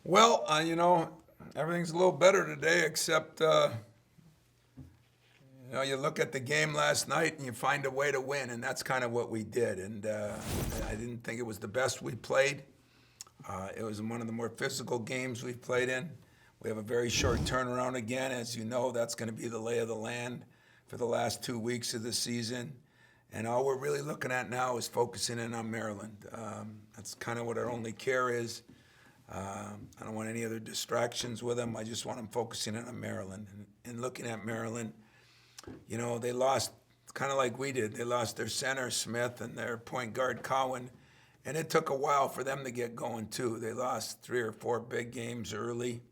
Well, everything's a little better today, except, you look at the game last night and you find a way to win, and that's kind of what we did. And I didn't think it was the best we played. It was one of the more physical games we've played in. We have a very short turnaround again. As you know, that's going to be the lay of the land for the last 2 weeks of the season. And all we're really looking at now is focusing in on Maryland. That's kind of what our only care is. I don't want any other distractions with them. I just want them focusing in on Maryland. And looking at Maryland, they lost kind of like we did. They lost their center, Smith, and their point guard, Cowan. And it took a while for them to get going, too. They lost 3 or 4 big games early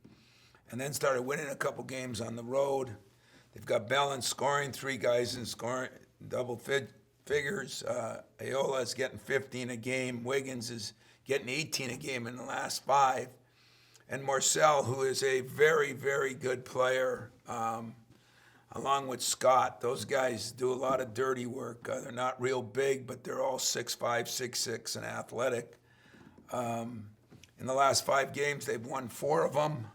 and then started winning a couple games on the road. They've got balance scoring, 3 guys in scoring, double figures. Ayola is getting 15 a game. Wiggins is getting 18 a game in the last 5. And Marcel, who is a very, very good player, along with Scott. Those guys do a lot of dirty work. They're not real big, but they're all 6'5", 6'6", and athletic. In the last 5 games, they've won 4 of them.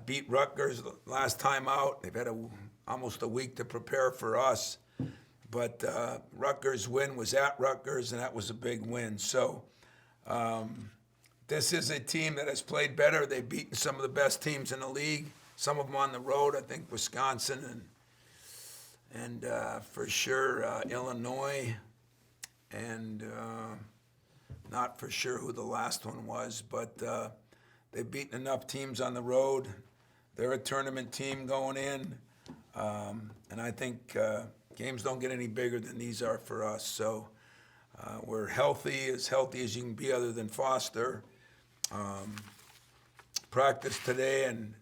Beat Rutgers last time out. They've had almost a week to prepare for us. But Rutgers' win was at Rutgers, and that was a big win. So this is a team that has played better. They've beaten some of the best teams in the league. Some of them on the road, I think Wisconsin and for sure Illinois, and not for sure who the last one was, but they've beaten enough teams on the road. They're a tournament team going in, and I think games don't get any bigger than these are for us. So we're healthy as you can be other than Foster. Practiced today and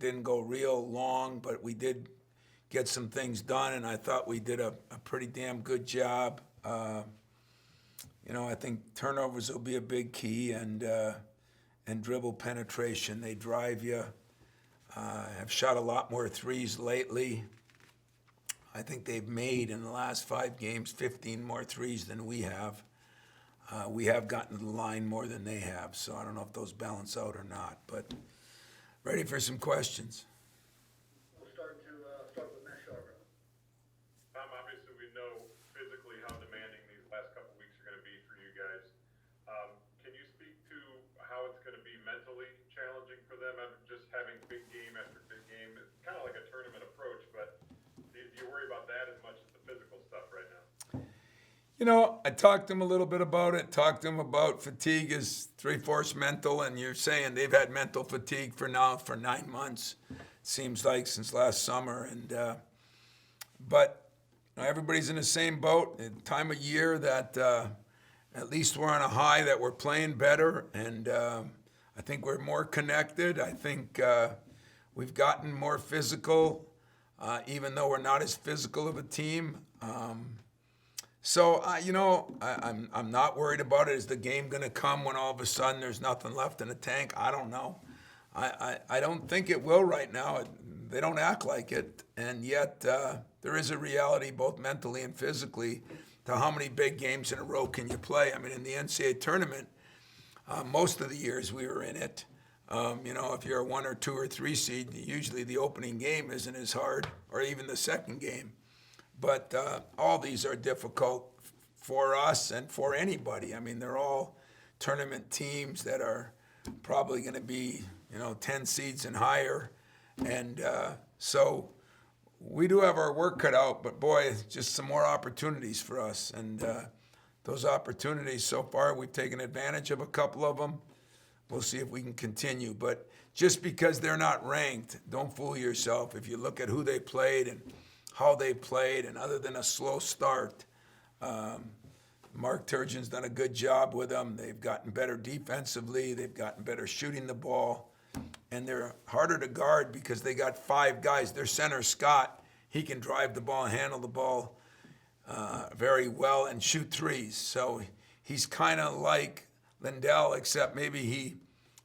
didn't go real long, but we did get some things done, and I thought we did a pretty damn good job. I think turnovers will be a big key, and dribble penetration. They drive you. Have shot a lot more threes lately. I think they've made in the last 5 games 15 more threes than we have. We have gotten to the line more than they have, so I don't know if those balance out or not, but ready for some questions. We'll start with Matt Sharver. Tom, obviously we know physically how demanding these last couple weeks are going to be for you guys. Can you speak to how it's going to be mentally challenging for them? Just having big game after big game. It's kind of like a tournament approach, but do you worry about that as much as the physical stuff right now? I talked to him a little bit about it, talked to him about fatigue is 3/4 mental, and you're saying they've had mental fatigue for 9 months, seems like, since last summer. But everybody's in the same boat. Time of year that at least we're on a high, that we're playing better, and I think we're more connected. I think we've gotten more physical, even though we're not as physical of a team. So, I'm not worried about it. Is the game going to come when all of a sudden there's nothing left in the tank? I don't know. I don't think it will right now. They don't act like it. And yet there is a reality, both mentally and physically, to how many big games in a row can you play. I mean, in the NCAA tournament, most of the years we were in it, if you're a 1 or 2 or 3 seed, usually the opening game isn't as hard, or even the second game. But all these are difficult for us and for anybody. I mean, they're all tournament teams that are probably going to be, 10 seeds and higher. And so we do have our work cut out, but boy, just some more opportunities for us. And those opportunities so far, we've taken advantage of a couple of them. We'll see if we can continue. But just because they're not ranked, don't fool yourself. If you look at who they played and how they played, and other than a slow start, Mark Turgeon's done a good job with them. They've gotten better defensively. They've gotten better shooting the ball. And they're harder to guard because they got 5 guys. Their center, Scott, he can drive the ball and handle the ball very well and shoot threes. So he's kind of like Lindell, except maybe he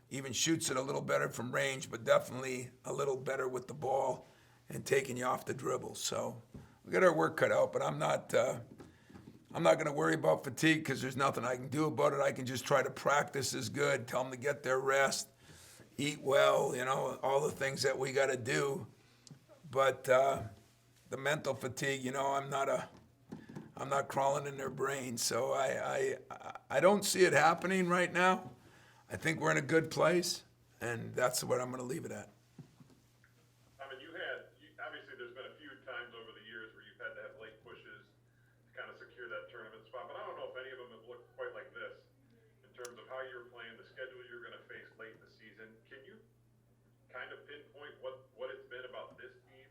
even shoots it a little better from range, but definitely a little better with the ball and taking you off the dribble. So we got our work cut out, but I'm not going to worry about fatigue because there's nothing I can do about it. I can just try to practice as good, tell them to get their rest, eat well, all the things that we got to do. But the mental fatigue, I'm not crawling in their brains. So I don't see it happening right now. I think we're in a good place, and that's what I'm going to leave it at. I mean, obviously there's been a few times over the years where you've had to have late pushes to kind of secure that tournament spot, but I don't know if any of them have looked quite like this in terms of how you're playing, the schedule you're going to face late in the season. Can you kind of pinpoint what it's been about this team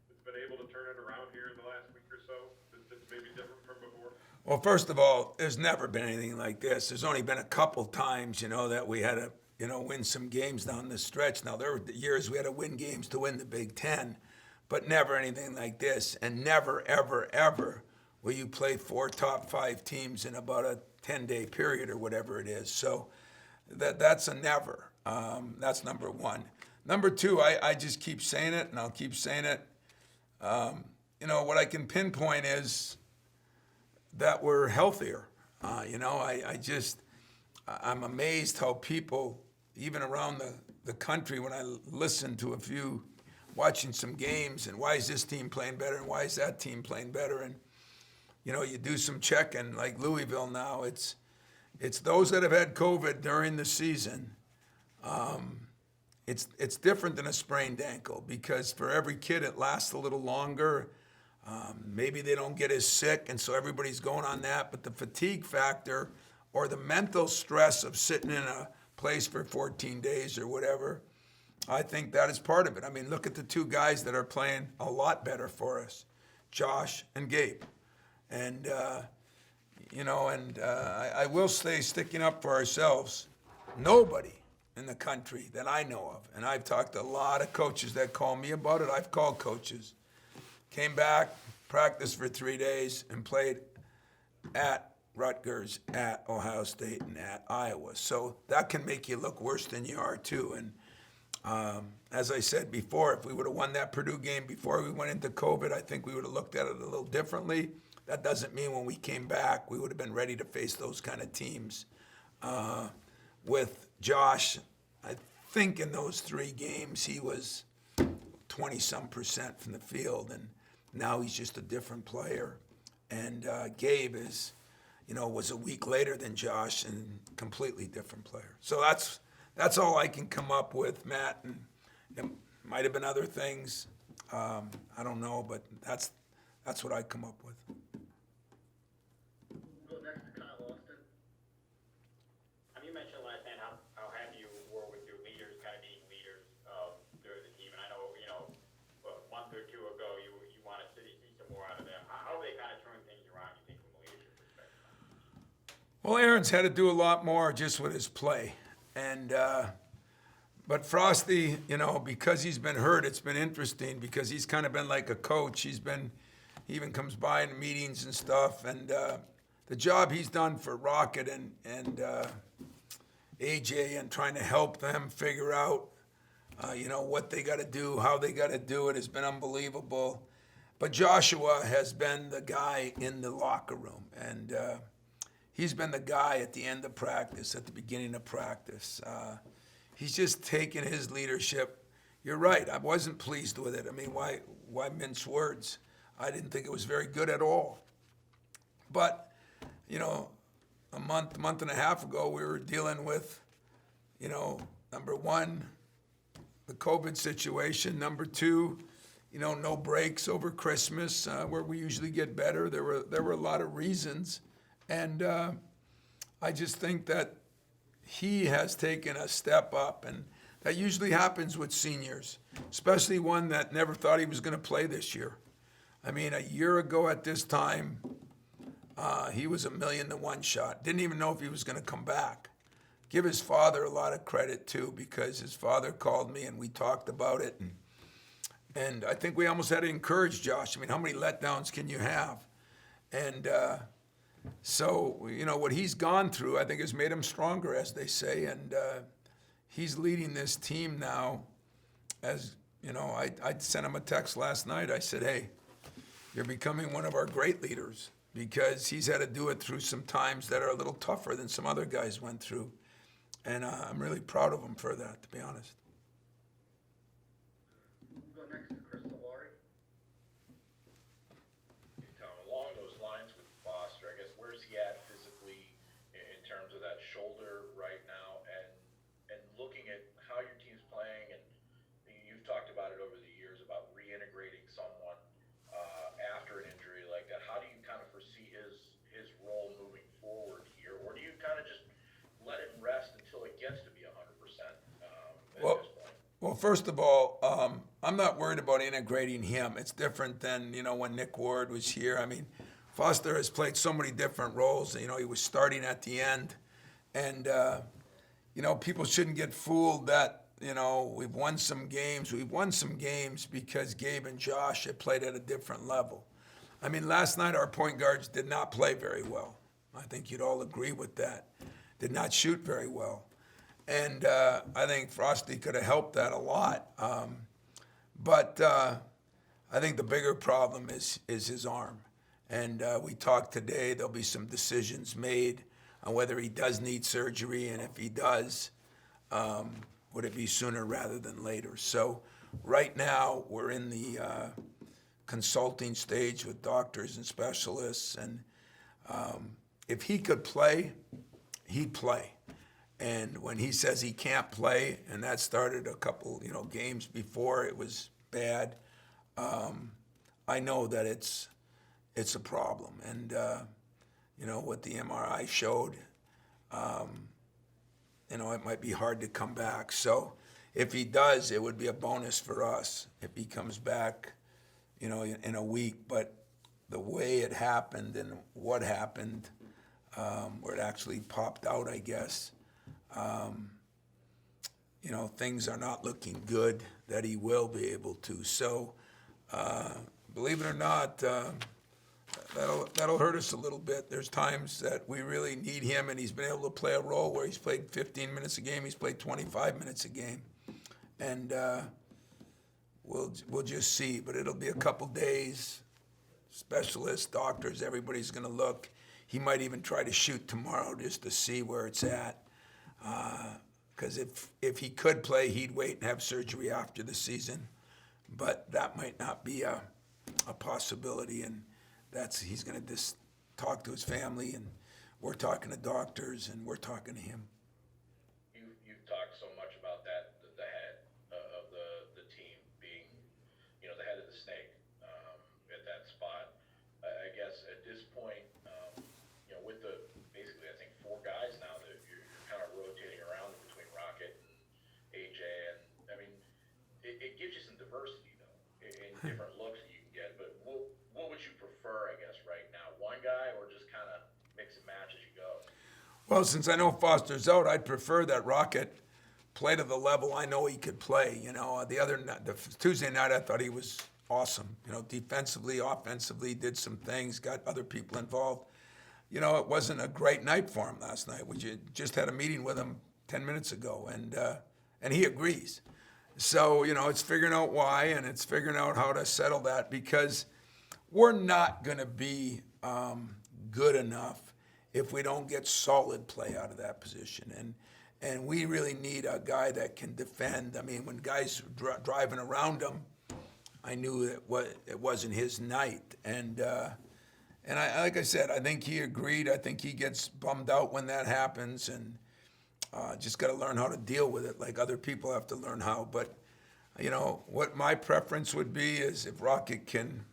that's been able to turn it around here in the last week or so that's maybe different from before? Well, first of all, there's never been anything like this. There's only been a couple times, that we had to, win some games down the stretch. Now, there were years we had to win games to win the Big Ten, but never anything like this. And never, ever, ever will you play 4 top 5 teams in about a 10-day period or whatever it is. So that's a never. That's number one. Number two, I just keep saying it, and I'll keep saying it. What I can pinpoint is that we're healthier. I'm amazed how people, even around the country, when I listen to a few, watching some games, and why is this team playing better, and why is that team playing better, and you do some checking, like Louisville now. It's those that have had COVID during the season. It's different than a sprained ankle, because for every kid it lasts a little longer. Maybe they don't get as sick, and so everybody's going on that. But the fatigue factor or the mental stress of sitting in a place for 14 days or whatever, I think that is part of it. I mean, look at the 2 guys that are playing a lot better for us, Josh and Gabe. And, I will say, sticking up for ourselves, nobody in the country that I know of, and I've talked to a lot of coaches that call me about it. I've called coaches, came back, practiced for 3 days, and played at Rutgers, at Ohio State, and at Iowa. So that can make you look worse than you are, too. And as I said before, if we would have won that Purdue game before we went into COVID, I think we would have looked at it a little differently. That doesn't mean when we came back, we would have been ready to face those kind of teams. With Josh, I think in those 3 games, he was 20-some% from the field, and now he's just a different player. And Gabe was a week later than Josh, and completely different player. So that's all I can come up with, Matt. And it might have been other things. I don't know, but that's what I come up with. Go next to Kyle Austin. You mentioned last night how happy you were with your leaders kind of being leaders during the team, and I know a month or 2 ago you want to see some more out of them. How are they kind of turning things around, you think, from a leadership perspective? Well, Aaron's had to do a lot more just with his play, and but Frosty, because he's been hurt, it's been interesting because he's kind of been like a coach. He even comes by in meetings and stuff, and the job he's done for Rocket and AJ and trying to help them figure out, what they got to do, how they got to do it has been unbelievable. But Joshua has been the guy in the locker room, and he's been the guy at the end of practice, at the beginning of practice. He's just taken his leadership. You're right, I wasn't pleased with it. I mean, why mince words? I didn't think it was very good at all. But, a month and a half ago, we were dealing with, number one, the COVID situation. Number 2, no breaks over Christmas, where we usually get better. There were a lot of reasons. And I just think that he has taken a step up. And that usually happens with seniors, especially one that never thought he was going to play this year. I mean, a year ago at this time, he was a 1,000,000-to-1 shot. Didn't even know if he was going to come back. Give his father a lot of credit, too, because his father called me and we talked about it. And I think we almost had to encourage Josh. I mean, how many letdowns can you have? And so, what he's gone through, I think, has made him stronger, as they say. And he's leading this team now. As, I sent him a text last night. I said, hey, you're becoming one of our great leaders, because he's had to do it through some times that are a little tougher than some other guys went through. And I'm really proud of him for that, to be honest. We'll go next to Chris Solari. Tom, along those lines with Foster, I guess, where's he at physically in terms of that shoulder right now? And looking at how your team's playing, and you've talked about it over the years about reintegrating someone after an injury like that. How do you kind of foresee his role moving forward here? Or do you kind of just let him rest until it gets to be 100% at Well, this point? Well, first of all, I'm not worried about integrating him. It's different than, when Nick Ward was here. I mean, Foster has played so many different roles. He was starting at the end. And, people shouldn't get fooled that, we've won some games. We've won some games because Gabe and Josh have played at a different level. I mean, last night our point guards did not play very well. I think you'd all agree with that. Did not shoot very well. And I think Frosty could have helped that a lot. But I think the bigger problem is his arm. And we talked today, there'll be some decisions made on whether he does need surgery, and if he does, would it be sooner rather than later? So right now, we're in the consulting stage with doctors and specialists. And if he could play, he'd play. And when he says he can't play, and that started a couple, games before it was bad, I know that it's a problem. And what the MRI showed, it might be hard to come back. So if he does, it would be a bonus for us if he comes back, in a week. But the way it happened and what happened, where it actually popped out, I guess. Things are not looking good that he will be able to. So, believe it or not, that'll hurt us a little bit. There's times that we really need him, and he's been able to play a role where he's played 15 minutes a game. He's played 25 minutes a game, and we'll just see. But it'll be a couple days. Specialists, doctors, everybody's going to look. He might even try to shoot tomorrow just to see where it's at. Because if he could play, he'd wait and have surgery after the season. But that might not be a possibility, and he's going to just talk to his family, and we're talking to doctors, and we're talking to him. You've talked so much about that, the head of the team being, the head of the snake at that spot. I guess at this point, with the basically I think 4 guys now that you're kind of rotating around between Rocket and AJ, and I mean it gives you some diversity though in different looks that you can get. But what would you prefer, I guess, right now? One guy, or just kind of mix and match as you go? Well, since I know Foster's out, I'd prefer that Rocket play to the level I know he could play. The Tuesday night I thought he was awesome. Defensively, offensively, did some things, got other people involved. It wasn't a great night for him last night. We just had a meeting with him 10 minutes ago, and he agrees. So, it's figuring out why, and it's figuring out how to settle that, because we're not going to be good enough if we don't get solid play out of that position. And we really need a guy that can defend. I mean, when guys driving around him, I knew it wasn't his night. And like I said, I think he agreed. I think he gets bummed out when that happens, and just got to learn how to deal with it like other people have to learn how. But, what my preference would be is if Rocket can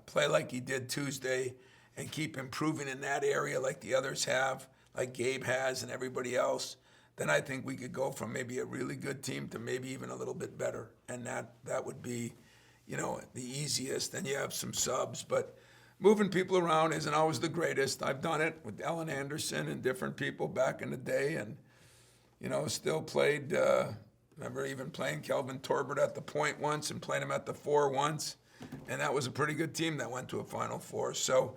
play like he did Tuesday and keep improving in that area like the others have, like Gabe has and everybody else, then I think we could go from maybe a really good team to maybe even a little bit better. And that would be, the easiest. Then you have some subs, but moving people around isn't always the greatest. I've done it with Ellen Anderson and different people back in the day, and, still played, remember even playing Kelvin Torbert at the point once and playing him at the 4 once. And that was a pretty good team that went to a Final Four. So,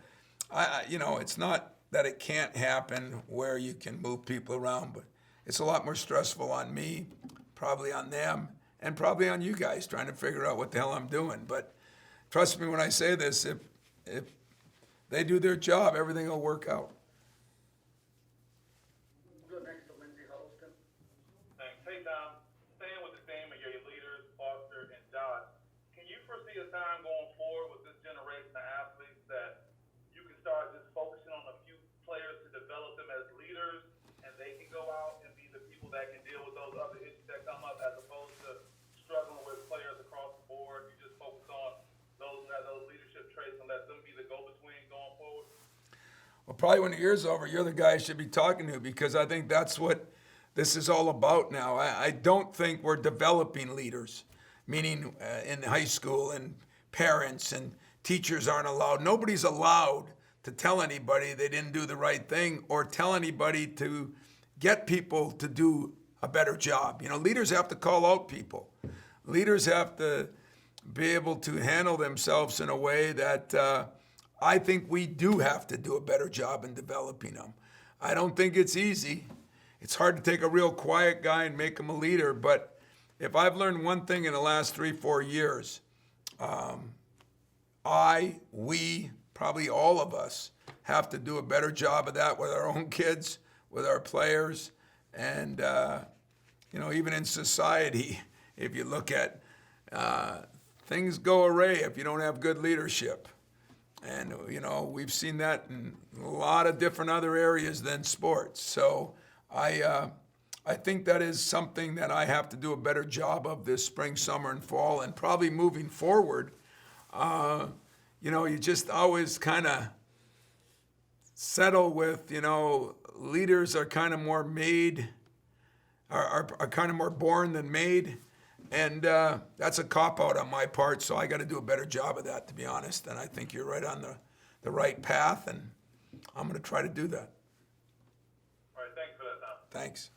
it's not that it can't happen where you can move people around, but it's a lot more stressful on me, probably on them, and probably on you guys trying to figure out what the hell I'm doing. But trust me when I say this, if they do their job, everything will work out. We'll go next staying with the theme of your leaders, Foster and Josh, can you foresee a time going forward with this generation of athletes that you can start just focusing on a few players to develop them as leaders, and they can go out and be the people that can deal with those other issues that come up, as opposed to struggling with players across the board? You just focus on those who have those leadership traits and let them be the go-between going forward? Well, probably when the year's over, you're the guy I should be talking to, because I think that's what this is all about now. I don't think we're developing leaders, meaning in high school, and parents and teachers aren't allowed. Nobody's allowed to tell anybody they didn't do the right thing, or tell anybody to get people to do a better job. You know, leaders have to call out people. Leaders have to be able to handle themselves in a way that I think we do have to do a better job in developing them. I don't think it's easy. It's hard to take a real quiet guy and make him a leader, but if I've learned one thing in the last 3-4 years, we, probably all of us, have to do a better job of that with our own kids, with our players, and even in society, if you look at things go awry if you don't have good leadership. And, we've seen that in a lot of different other areas than sports. So I think that is something that I have to do a better job of this spring, summer, and fall, and probably moving forward. You just always kind of settle with, leaders are kind of more made, are kind of more born than made. And that's a cop-out on my part, so I got to do a better job of that, to be honest. And I think you're right on the right path, and I'm going to try to do that. All right, thanks for that, Tom. Thanks.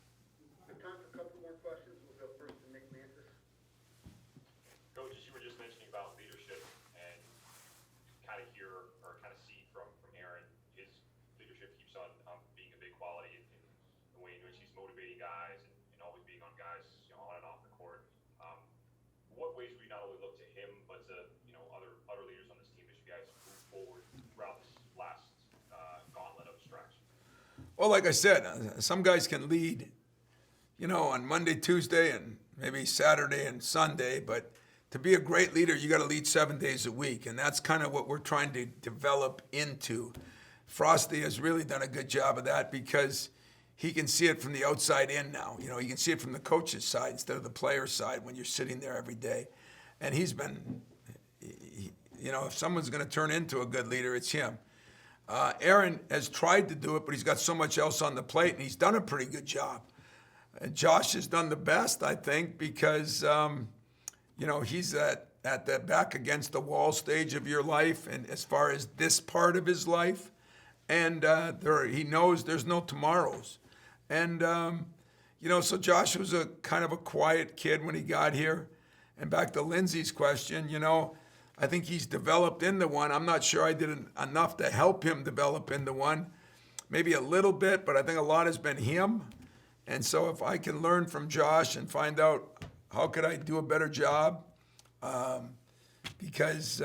We have time for a couple more questions. We'll go first to Nick Mantis. Coach, you were just mentioning about leadership, and kind of hear or kind of see from Aaron, his leadership keeps on being a big quality in the way in which he's motivating guys and always being on guys on and off the court. What ways do we not only look to him, but to other leaders on this team as you guys move forward throughout this last gauntlet of stretch? Well, like I said, some guys can lead, on Monday, Tuesday, and maybe Saturday and Sunday, but to be a great leader, you got to lead 7 days a week, and that's kind of what we're trying to develop into. Frosty has really done a good job of that, because he can see it from the outside in now. You can see it from the coach's side instead of the player's side when you're sitting there every day. And he's been, if someone's going to turn into a good leader, it's him. Aaron has tried to do it, but he's got so much else on the plate, and he's done a pretty good job. And Josh has done the best, I think, because, he's at the back against the wall stage of your life, and as far as this part of his life, and he knows there's no tomorrows. And, so Josh was a kind of a quiet kid when he got here. And back to Lindsay's question, I think he's developed into one. I'm not sure I did enough to help him develop into one. Maybe a little bit, but I think a lot has been him. And so if I can learn from Josh and find out how could I do a better job, because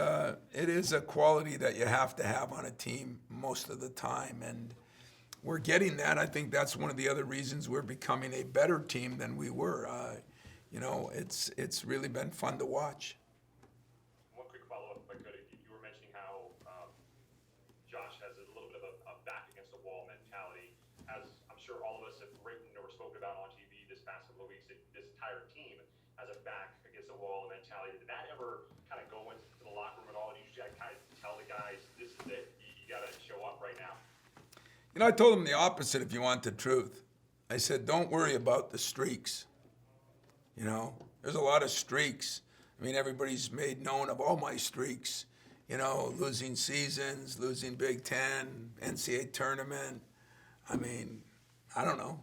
it is a quality that you have to have on a team most of the time. And we're getting that. I think that's one of the other reasons we're becoming a better team than we were. It's really been fun to watch. One quick follow-up, if I could. You were mentioning how Josh has a little bit of a back against the wall mentality. As I'm sure all of us have written or spoken about on TV this past couple of weeks, this entire team has a back against the wall mentality. Did that ever kind of go into the locker room at all? And you usually kind of tell the guys, this is it, you got to show up right now? I told him the opposite, if you want the truth. I said, don't worry about the streaks. There's a lot of streaks. Everybody's made known of all my streaks. Losing seasons, losing Big Ten, NCAA tournament. I don't know.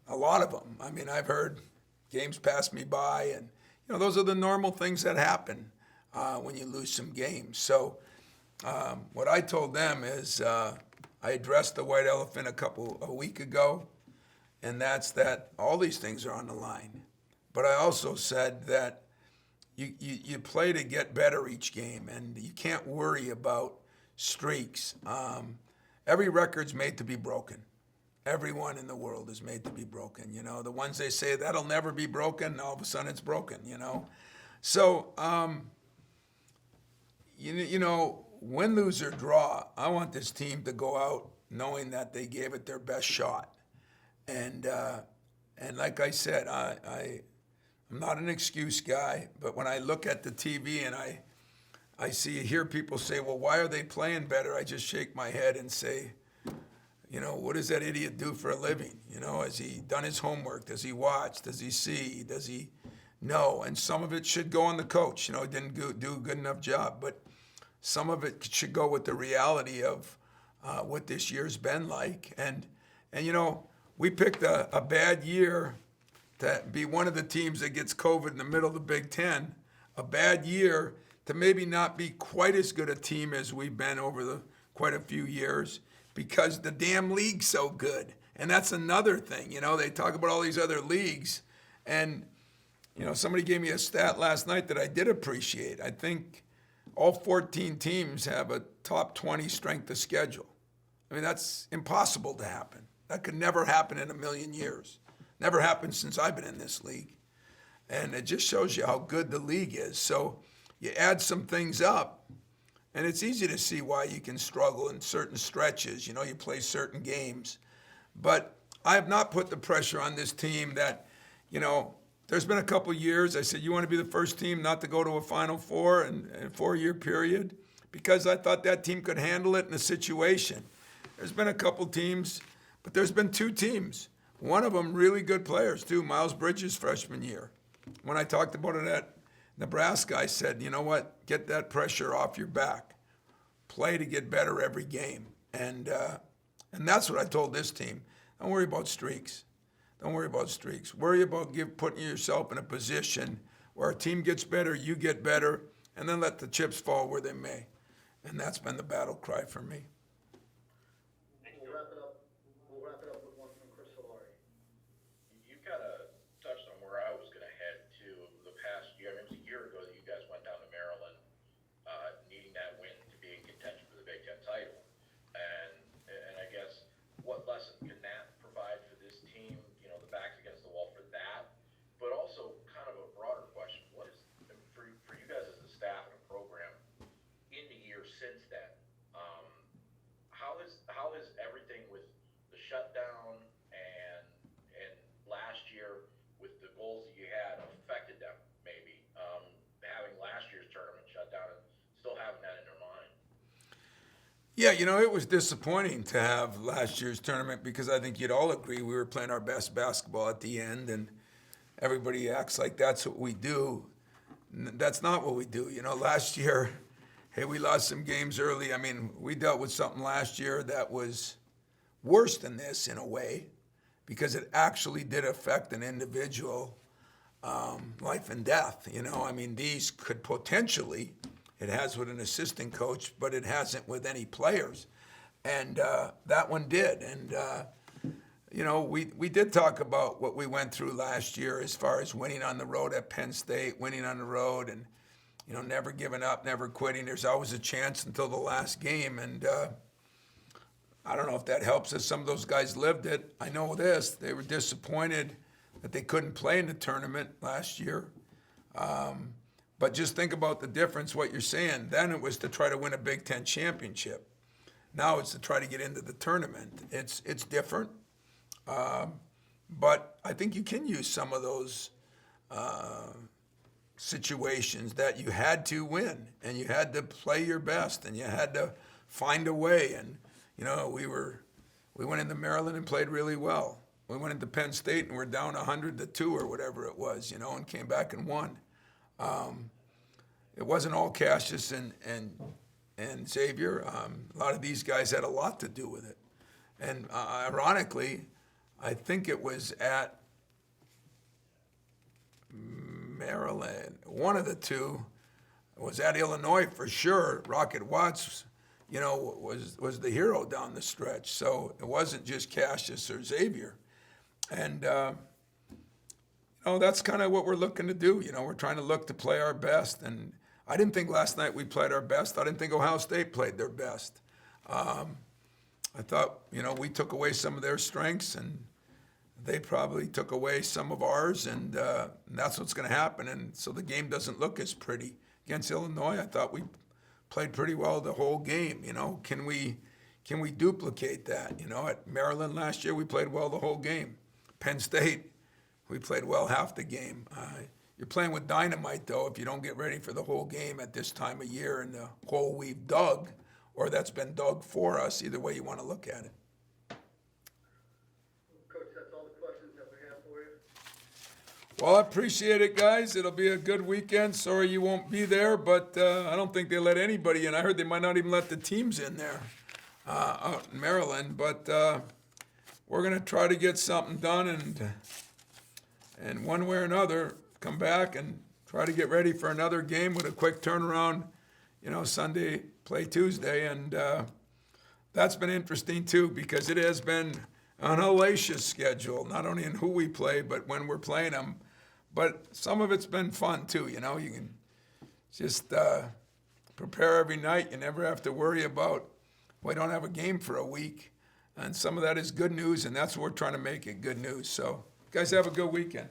A lot of them. I've heard games pass me by, and, those are the normal things that happen when you lose some games. So what I told them is I addressed the white elephant a week ago, and that's that all these things are on the line. But I also said that you play to get better each game, and you can't worry about streaks. Every record's made to be broken. Everyone in the world is made to be broken. You know, the ones they say that'll never be broken, all of a sudden it's broken. You know, so you know, win, lose or draw, I want this team to go out knowing that they gave it their best shot. And like I said, I'm not an excuse guy, but when I look at the TV and I hear people say, well, why are they playing better? I just shake my head and say, you know, what does that idiot do for a living? You know, has he done his homework? Does he watch? Does he see? Does he know? And some of it should go on the coach. You know, he didn't do a good enough job. But some of it should go with the reality of what this year's been like. And you know, we picked a bad year to be one of the teams that gets COVID in the middle of the Big Ten, a bad year to maybe not be quite as good a team as we've been over quite a few years because the damn league's so good. And that's another thing. You know, they talk about all these other leagues. And, you know, somebody gave me a stat last night that I did appreciate. I think all 14 teams have a top 20 strength of schedule. I mean, that's impossible to happen. That could never happen in a million years. Never happened since I've been in this league. And it just shows you how good the league is. So you add some things up, and it's easy to see why you can struggle in certain stretches. You know, you play certain games. But I have not put the pressure on this team that, you know, there's been a couple years I said, you want to be the first team not to go to a Final Four in a 4-year period? Because I thought that team could handle it in a situation. There's been a couple teams, but there's been 2 teams. One of them really good players, too, Miles Bridges' freshman year. When I talked about it at Nebraska, I said, you know what, get that pressure off your back. Play to get better every game. And that's what I told this team. Don't worry about streaks. Don't worry about streaks. Worry about putting yourself in a position where our team gets better, you get better, and then let the chips fall where they may. And that's been the battle cry for me. We'll wrap it up with one from Chris Solari. You kind of touched on where I was going to head to the past year. I mean, it was a year ago that you guys went down to Maryland, needing that win to be in contention for the Big Ten title. And I guess what lesson can that provide for this team? You know, the back's against the wall for that, but also kind of a broader question: what is for you guys as a staff and a program in the year since then? How is everything with the shutdown and last year with the goals that you had affected them? Maybe having last year's tournament shut down and still having that in their mind. Yeah, you know, it was disappointing to have last year's tournament because I think you'd all agree we were playing our best basketball at the end, and everybody acts like that's what we do. That's not what we do. You know, last year, hey, we lost some games early. I mean, we dealt with something last year that was worse than this in a way because it actually did affect an individual life and death. You know, I mean, these could potentially, it has with an assistant coach, but it hasn't with any players. And that one did. And, you know, we did talk about what we went through last year as far as winning on the road at Penn State, winning on the road, and, you know, never giving up, never quitting. There's always a chance until the last game. And I don't know if that helps us. Some of those guys lived it. I know this. They were disappointed that they couldn't play in the tournament last year. But just think about the difference, what you're saying. Then it was to try to win a Big Ten championship. Now it's to try to get into the tournament. It's different. But I think you can use some of those situations that you had to win and you had to play your best and you had to find a way. And, you know, we went into Maryland and played really well. We went into Penn State and we're down 100-2 or whatever it was, you know, and came back and won. It wasn't all Cassius and Xavier. A lot of these guys had a lot to do with it. And ironically, I think it was at Maryland. One of the two was at Illinois for sure. Rocket Watts, you know, was the hero down the stretch. So it wasn't just Cassius or Xavier. And, you know, that's kind of what we're looking to do. You know, we're trying to look to play our best. And I didn't think last night we played our best. I didn't think Ohio State played their best. I thought, we took away some of their strengths, and they probably took away some of ours, and that's what's going to happen. And so the game doesn't look as pretty. Against Illinois, I thought we played pretty well the whole game. Can we duplicate that? At Maryland last year, we played well the whole game. Penn State, we played well half the game. You're playing with dynamite, though, if you don't get ready for the whole game at this time of year and the hole we've dug, or that's been dug for us, either way you want to look at it. Coach, that's all the questions that we have for you. Well, I appreciate it, guys. It'll be a good weekend. Sorry you won't be there, but I don't think they let anybody in. I heard they might not even let the teams in there out in Maryland. But we're going to try to get something done, and one way or another, come back and try to get ready for another game with a quick turnaround, Sunday, play Tuesday. And that's been interesting, too, because it has been an hellacious schedule, not only in who we play, but when we're playing them. But some of it's been fun, too. You can just prepare every night. You never have to worry about, we don't have a game for a week. And some of that is good news, and that's what we're trying to make it good news. So, guys, have a good weekend.